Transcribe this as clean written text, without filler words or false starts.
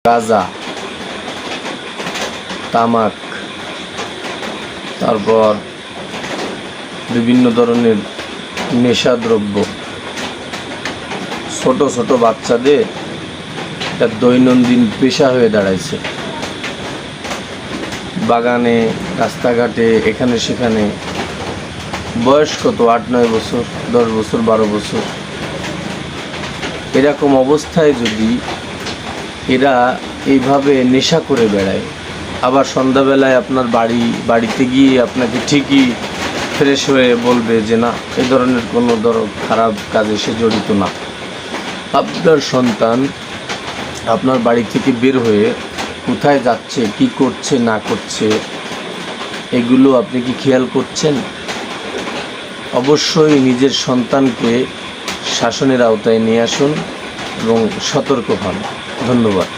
গাঁজা, তামাক, তারপর বিভিন্ন ধরনের নেশাদ্রব্য ছোট ছোট বাচ্চাদের একটা দৈনন্দিন পেশা হয়ে দাঁড়াইছে। বাগানে, রাস্তাঘাটে, এখানে সেখানে। বয়স কত? 8-9 বছর, 10 বছর, 12 বছর। এরকম অবস্থায় যদি এরা এইভাবে নেশা করে বেড়ায়, আবার সন্ধ্যাবেলায় আপনার বাড়িতে গিয়ে আপনাকে ঠিকই ফ্রেশ হয়ে বলবে যে না, এ ধরনের কোনো খারাপ কাজে সে জড়িত না। আপনার সন্তান আপনার বাড়ি থেকে বের হয়ে কোথায় যাচ্ছে, কি করছে না করছে, এগুলো আপনি কি খেয়াল করছেন? অবশ্যই নিজের সন্তানকে শাসনের আওতায় নিয়ে আসুন এবং সতর্ক হন। ধন্যবাদ।